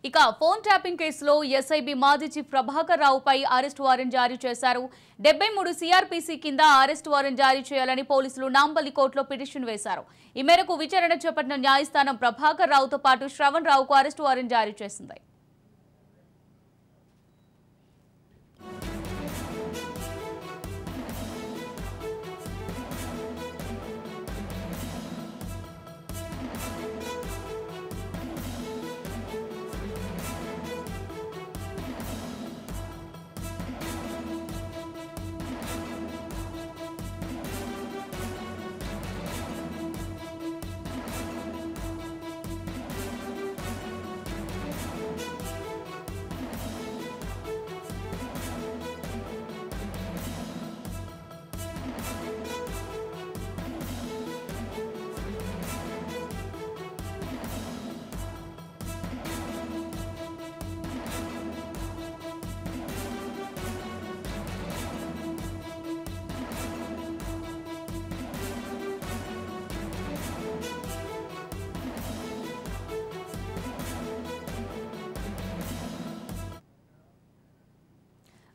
ఇక phone tapping కేసులో SIB మాజీ చీఫ్ ప్రభాకర్ రావుపై అరెస్ట్ వారెంట్ జారీ చేశారు. 73 సిఆర్పిసి కింద అరెస్ట్ వారెంట్ జారీ చేయాలని పోలీసులు నాంపల్లి కోర్టులో పిటిషన్ వేశారు. ఈ మేరకు విచారణ చేపట్టిన న్యాయస్థానం ప్రభాకర్ రావుతో పాటు శ్రవణ్ రావుకు అరెస్ట్ వారెంట్ జారీ చేసింది.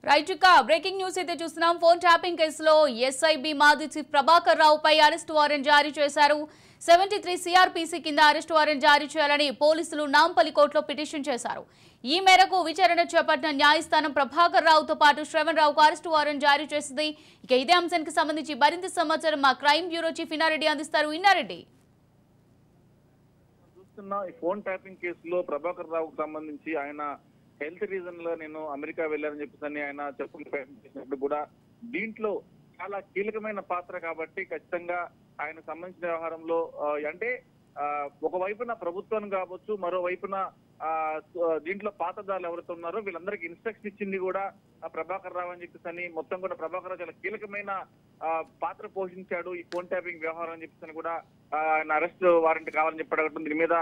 రైట్ ఇక బ్రేకింగ్ న్యూస్ అయితే చూస్తున్నాం. ఫోన్ ట్యాపింగ్ కేసులో ఎస్ఐబి మాజీ చీఫ్ ప్రభాకర్ రావుపై అరెస్ట్ వారెంట్ జారీ చేశారు. 73 సిఆర్పిసి కింద అరెస్ట్ వారెంట్ జారీ చేయాలని పోలీసులు నాంపల్లి కోర్టులో పిటిషన్ చేశారు. ఈ మేరకు విచారణ చేపట్టిన న్యాయస్థానం ప్రభాకర్ రావుతో పాటు శ్రవణ్ రావుకు అరెస్ట్ వారెంట్ జారీ చేసింది. ఇక ఇదే అంశానికి సంబంధించి మరింత సమాచారం మా క్రైమ్ బ్యూరో చీఫ్ ఇన్నారెడ్డి అందిస్తారు. ఇన్నారెడ్డి, చూస్తున్న ఈ ఫోన్ ట్యాపింగ్ కేసులో ప్రభాకర్ రావుకు సంబంధించి ఆయన హెల్త్ రీజన్ లో నేను అమెరికా వెళ్ళానని చెప్పేసి ఆయన చెప్పినప్పుడు కూడా దీంట్లో చాలా కీలకమైన పాత్ర కాబట్టి ఖచ్చితంగా ఆయన సంబంధించిన వ్యవహారంలో అంటే ఒకవైపున ప్రభుత్వం కావచ్చు, మరోవైపున దీంట్లో పాతదారులు ఎవరైతే ఉన్నారో వీళ్ళందరికీ ఇన్స్ట్రక్షన్ ఇచ్చింది కూడా ప్రభాకర్ రావు అని చెప్పేసి మొత్తం కూడా ప్రభాకర్ రావు చాలా కీలకమైన పాత్ర పోషించాడు ఈ ఫోన్ ట్యాపింగ్ వ్యవహారం అని చెప్పేసి కూడా ఆయన అరెస్ట్ వారెంట్ కావాలని చెప్పడం దీని మీద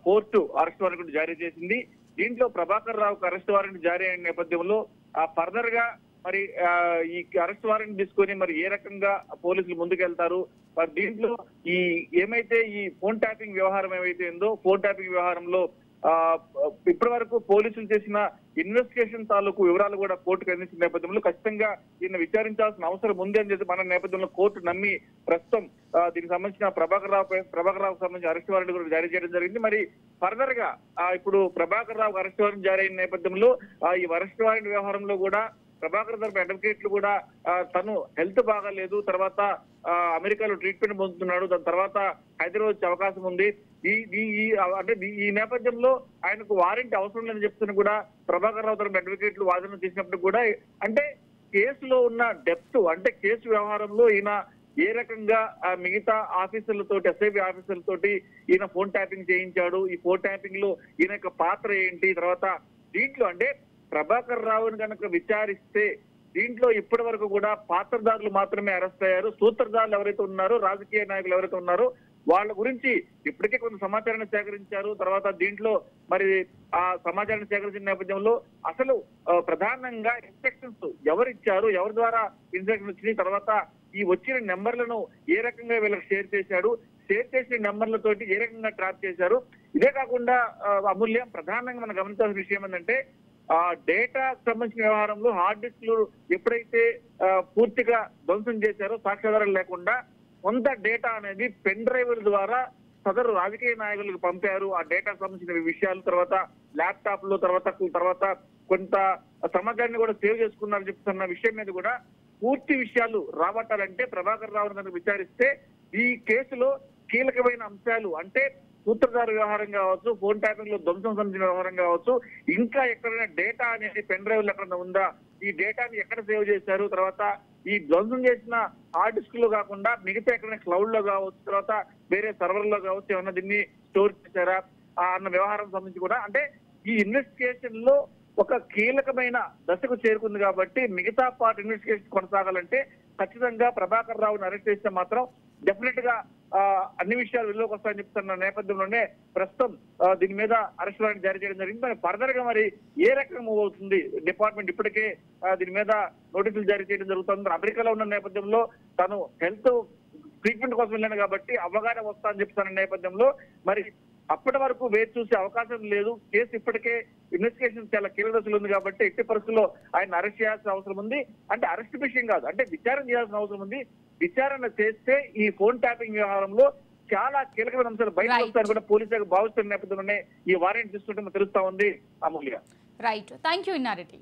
కోర్టు అరెస్ట్ వారెంట్ జారీ చేసింది. దీంట్లో ప్రభాకర్ రావుకు అరెస్ట్ వారెంట్ జారీ అయిన నేపథ్యంలో ఫర్దర్ గా మరి ఈ అరెస్ట్ వారెంట్ తీసుకొని మరి ఏ రకంగా పోలీసులు ముందుకెళ్తారు, మరి దీంట్లో ఈ ఏమైతే ఈ ఫోన్ ట్యాపింగ్ వ్యవహారం ఏమైతే ఉందో ఫోన్ ట్యాపింగ్ వ్యవహారంలో ఇప్పటి వరకు పోలీసులు చేసిన ఇన్వెస్టిగేషన్ తాలూకు వివరాలు కూడా కోర్టుకు అందించిన నేపథ్యంలో ఖచ్చితంగా ఈయన విచారించాల్సిన అవసరం ఉంది అని చెప్పి మన నేపథ్యంలో కోర్టు నమ్మి ప్రస్తుతం దీనికి సంబంధించిన ప్రభాకర్ రావుకు సంబంధించిన అరెస్ట్ వారెంట్ కూడా జారీ చేయడం జరిగింది. మరి ఫర్దర్ గా ఇప్పుడు ప్రభాకర్ రావుకు అరెస్ట్ వారెంట్ జారీ అయిన నేపథ్యంలో ఈ అరెస్ట్ వారెంట్ వ్యవహారంలో కూడా ప్రభాకర్ తరపు అడ్వకేట్లు కూడా తను హెల్త్ బాగాలేదు, తర్వాత అమెరికాలో ట్రీట్మెంట్ పొందుతున్నాడు, దాని తర్వాత హైదరాబాద్ వచ్చే అవకాశం ఉంది. అంటే ఈ నేపథ్యంలో ఆయనకు వారెంట్ అవసరం లేదని చెప్తున్నా కూడా ప్రభాకర్ రావు తరపు అడ్వకేట్లు వాదన చేసినప్పుడు కూడా అంటే కేసులో ఉన్న డెప్త్ అంటే కేసు వ్యవహారంలో ఈయన ఏ రకంగా మిగతా ఆఫీసర్లతోటి ఎస్ఐబి ఆఫీసర్లతోటి ఈయన ఫోన్ ట్యాపింగ్ చేయించాడు, ఈ ఫోన్ ట్యాపింగ్ లో ఈయన యొక్క పాత్ర ఏంటి, తర్వాత దీంట్లో అంటే ప్రభాకర్ రావుని కనుక విచారిస్తే దీంట్లో ఇప్పటి వరకు కూడా పాత్రదారులు మాత్రమే అరెస్ట్ అయ్యారు. సూత్రధారులు ఎవరైతే ఉన్నారో, రాజకీయ నాయకులు ఎవరైతే ఉన్నారో వాళ్ళ గురించి ఇప్పటికే కొంత సమాచారాన్ని సేకరించారు. తర్వాత దీంట్లో మరి ఆ సమాచారాన్ని సేకరించిన నేపథ్యంలో అసలు ప్రధానంగా ఇన్స్ట్రక్షన్స్ ఎవరిచ్చారు, ఎవరి ద్వారా ఇన్స్ట్రక్షన్ వచ్చినాయి, తర్వాత ఈ వచ్చిన నెంబర్లను ఏ రకంగా వీళ్ళకి షేర్ చేశాడు, షేర్ చేసిన నెంబర్లతోటి ఏ రకంగా ట్రాప్ చేశారు. ఇదే కాకుండా అమూల్యం ప్రధానంగా మనం గమనించాల్సిన విషయం ఏంటంటే డేటాకు సంబంధించిన వ్యవహారంలో హార్డ్ డిస్క్లు ఎప్పుడైతే పూర్తిగా ధ్వంసం చేశారో సాక్ష్యాధారాలు లేకుండా కొంత డేటా అనేది పెన్ డ్రైవ్ల ద్వారా సదరు రాజకీయ నాయకులకు పంపారు. ఆ డేటాకు సంబంధించిన విషయాలు తర్వాత ల్యాప్టాప్ లో తర్వాత కొంత సమాచారాన్ని కూడా సేవ్ చేసుకున్నారని చెప్తున్న విషయం మీద కూడా పూర్తి విషయాలు రాబట్టాలంటే ప్రభాకర్ రావుని కనుక విచారిస్తే ఈ కేసులో కీలకమైన అంశాలు అంటే సూత్రధార వ్యవహారం కావచ్చు, ఫోన్ ట్యాపింగ్ లో ధ్వంసం సంబంధించిన వ్యవహారం కావచ్చు, ఇంకా ఎక్కడైనా డేటా అనేది పెన్ డ్రైవ్లు ఎక్కడ ఉందా, ఈ డేటాని ఎక్కడ సేవ్ చేశారు, తర్వాత ఈ ధ్వంసం చేసిన హార్డ్ డిస్క్ లో కాకుండా మిగతా ఎక్కడైనా క్లౌడ్ లో కావచ్చు, తర్వాత వేరే సర్వర్ లో కావచ్చు ఏమన్నా దీన్ని స్టోర్ చేశారా అన్న వ్యవహారం సంబంధించి కూడా అంటే ఈ ఇన్వెస్టిగేషన్ లో ఒక కీలకమైన దశకు చేరుకుంది కాబట్టి మిగతా పార్ట్ ఇన్వెస్టిగేషన్ కొనసాగాలంటే ఖచ్చితంగా ప్రభాకర్ రావుని అరెస్ట్ చేస్తే మాత్రం డెఫినెట్ గా అన్ని విషయాలు వెలుగులోకి వస్తాయని చెప్తున్న నేపథ్యంలోనే ప్రస్తుతం దీని మీద అరెస్ట్ వారెంట్ జారీ చేయడం జరిగింది. మరి ఫర్దర్ గా మరి ఏ రకంగా మూవ్ అవుతుంది డిపార్ట్మెంట్ ఇప్పటికే దీని మీద నోటీసులు జారీ చేయడం జరుగుతుంది. అమెరికాలో ఉన్న నేపథ్యంలో తను హెల్త్ ట్రీట్మెంట్ కోసం వెళ్ళాను కాబట్టి అవగాహన వస్తా అని చెప్తున్న నేపథ్యంలో మరి అప్పటి వరకు వేచి చూసే అవకాశం లేదు. కేసు ఇప్పటికే ఇన్వెస్టిగేషన్ చాలా కీలక దశలో ఉంది కాబట్టి ఎట్టి పరిస్థితుల్లో ఆయన అరెస్ట్ చేయాల్సిన అవసరం ఉంది. అంటే అరెస్ట్ విషయం కాదు, అంటే విచారణ చేయాల్సిన అవసరం ఉంది. విచారణ చేస్తే ఈ ఫోన్ ట్యాపింగ్ వ్యవహారంలో చాలా కీలకమైన అంశాలు బయటకు వస్తాయని కూడా పోలీసు శాఖ భావిస్తున్న నేపథ్యంలోనే ఈ వారెంట్ తీసుకుంటే తెలుస్తా ఉంది. Amulya. Right, thank you Inna Reddy.